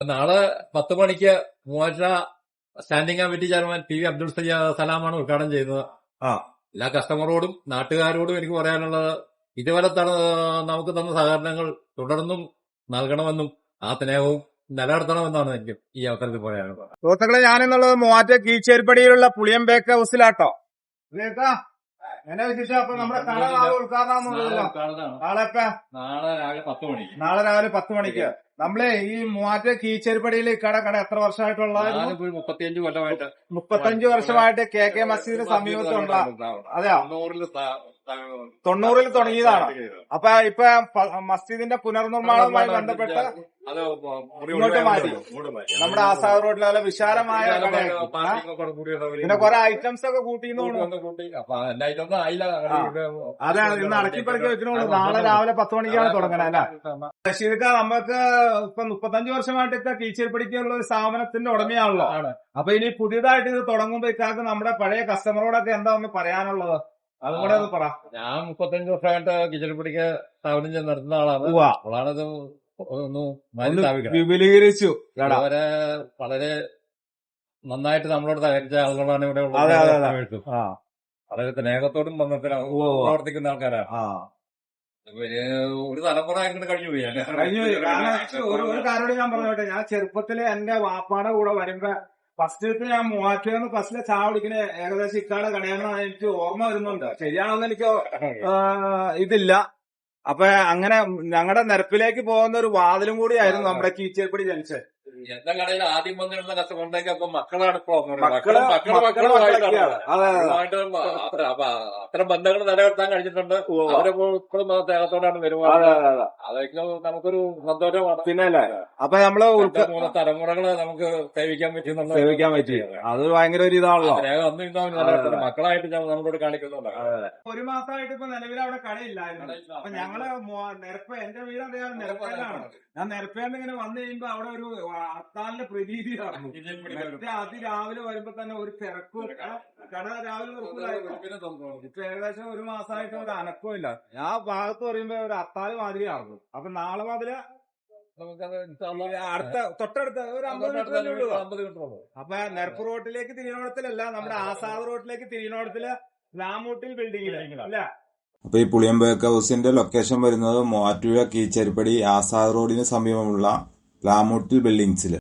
നാളെ 10 മണിക്ക് Muvattupuzha standing committee chairman P V Abdul സലാമാണ് ഉദ്ഘാടനം ചെയ്യുന്നത്. എല്ലാ കസ്റ്റമറോടും നാട്ടുകാരോടും എനിക്ക് പറയാനുള്ളത്, ഇതുവരെ നമുക്ക് തന്ന സഹകരണങ്ങൾ തുടർന്നും നൽകണമെന്നും ആ സ്നേഹവും നിലനിർത്തണമെന്നാണ് എനിക്ക് ഈ അവസരത്തിൽ പറയാനുള്ളത്. സുഹൃത്തുക്കളെ, ഞാനെന്നുള്ളത് മൂവാറ്റുപുഴ കീഴ്ച്ചേരിപ്പടിയിലുള്ള പുളിയം ബേക്ക് ഹൗസിലാട്ടോ. എന്നെ വിശേഷം. അപ്പൊ നമ്മുടെ കട ഉദ്ഘാടനം നാളെ രാവിലെ 10 മണിക്ക് നമ്മളെ ഈ മൂവാറ്റുപുഴ കീഴ്ച്ചേരിപ്പടിയിൽ കട എത്ര വർഷമായിട്ടുള്ള? 35 വർഷമായിട്ട് കെ മസ്ജിദിന് സമീപത്തുള്ള. അതെയോ? 90-ൽ തുടങ്ങിയതാണ്. അപ്പൊ ഇപ്പൊ മസ്ജിദിന്റെ പുനർനിർമ്മാണവുമായി ബന്ധപ്പെട്ട് ഇങ്ങോട്ട് മാറ്റി നമ്മുടെ ആസാദ് റോഡിലെ വിശാലമായ പിന്നെ കുറെ ഐറ്റംസ് ഒക്കെ കൂട്ടിന്ന്. അതാണ് ഇന്ന് അടക്കിപ്പറക്കി വെക്കണോളൂ. നാളെ രാവിലെ 10 മണിക്കാണ് തുടങ്ങണേ അല്ല റഷീദ്? നമുക്ക് ഇപ്പൊ 35 വർഷമായിട്ട് ഇപ്പൊ കീഴ്ച്ചേരിപ്പടിക്കുള്ള ഒരു സ്ഥാപനത്തിന്റെ ഉടമയാണല്ലോ. അപ്പൊ ഇനി പുതിയതായിട്ട് ഇത് തുടങ്ങുമ്പോ ഇക്കാർക്ക് നമ്മുടെ പഴയ കസ്റ്റമറോടൊക്കെ എന്താ ഒന്ന് പറയാനുള്ളത്? അതും കൂടെ ഒന്ന് പറ. ഞാൻ 35 വർഷമായിട്ട് കീഴ്ച്ചേരിപ്പടിക്ക് സ്ഥാപനം ചെയ്ത് നടത്തുന്ന ആളാണ്. അപ്പോഴാണത് ഒന്ന് വിപുലീകരിച്ചു. അവരെ വളരെ നന്നായിട്ട് നമ്മളോട് സഹകരിച്ച ആളുകളാണ് ഇവിടെ ഉള്ളത്. വളരെ സ്നേഹത്തോടും ബന്ധത്തിലും പ്രവർത്തിക്കുന്ന ആൾക്കാരാണ്. ഒരു തലമുറ അങ്ങനെ കഴിഞ്ഞു പോയി. ഒരു കാര്യം ഞാൻ പറഞ്ഞോട്ടെ, ഞാൻ ചെറുപ്പത്തില് എന്റെ വാപ്പാടെ കൂടെ വരുമ്പോ ഫസ്റ്റ് ഞാൻ മൂവാറ്റുപുഴ ഫസ്റ്റിലെ ചായ കുടിക്കുന്ന ഏകദേശം ഇക്കാടെ കടയാണെന്ന് എനിക്ക് ഓർമ്മ വരുന്നുണ്ട്. ശരിയാണെന്ന് എനിക്ക് ഇതില്ല. അപ്പൊ അങ്ങനെ ഞങ്ങളുടെ നിരപ്പിലേക്ക് പോകുന്ന ഒരു വാതിലും കൂടിയായിരുന്നു നമ്മുടെ കീഴ്ച്ചേരിപ്പടി ജംഗ്ഷൻ. എന്റെ കടയിൽ ആദ്യം വന്നിരുന്ന കസ്റ്റമറിലേക്ക് അപ്പൊ മക്കളാണ് ഇപ്പൊ അത്തരം ബന്ധങ്ങൾ നിലനിർത്താൻ കഴിഞ്ഞിട്ടുണ്ട്. അവരെ ഇപ്പോഴും സ്നേഹത്തോടാണ് പെരുമാറുന്നത്. അതൊക്കെ നമുക്കൊരു സന്തോഷമാണ്. പിന്നെ അപ്പൊ നമ്മള് തലമുറകളെ നമുക്ക് സേവിക്കാൻ പറ്റി. അത് ഭയങ്കര ഒരു ഇതാണല്ലോ. മക്കളായിട്ട് നമ്മളോട് കാണിക്കുന്നുണ്ട്. ഒരു മാസമായിട്ട് ഇപ്പൊ നിലവിൽ അവിടെ കടയില്ലായിരുന്നു. അപ്പൊ ഞങ്ങള് എന്റെ വീട് അറിയാതെ നിരപ്പേലാണ്. ഞാൻ നിരപ്പേന്ന് ഇങ്ങനെ വന്നു കഴിയുമ്പോ അവിടെ ഒരു അത്താലിന്റെ പ്രതീതിയാണ്. അതിരാവിലെ വരുമ്പോ തന്നെ ഒരു തിരക്കും. കട രാവിലെ ഇപ്പൊ ഏകദേശം ഒരു മാസമായിട്ട് ഒരു അനക്കവും ഇല്ല. ഞാൻ ഭാഗത്ത് പറയുമ്പോ ഒരു അത്താല് മാതിരിയായിരുന്നു. അപ്പൊ നാളെ മുതല് തൊട്ടടുത്ത് ഒരു 50 മീറ്റർ. അപ്പൊ നെരപ്പ് റോട്ടിലേക്ക് തിരിയണോടത്തിലല്ല, നമ്മുടെ ആസാദ് റോട്ടിലേക്ക് തിരിയണോടത്തില് ലാമൂട്ടിൽ ബിൽഡിംഗിൽ അല്ല. അപ്പൊ ഈ പുളിയം ബേക്ക് ഹൗസിന്റെ ലൊക്കേഷൻ വരുന്നത് മൂവാറ്റുപുഴ കീഴ്ച്ചേരിപ്പടി ആസാദ് റോഡിന് സമീപമുള്ള ലാമൂട്ടിൽ ബിൽഡിംഗ്സിൽ.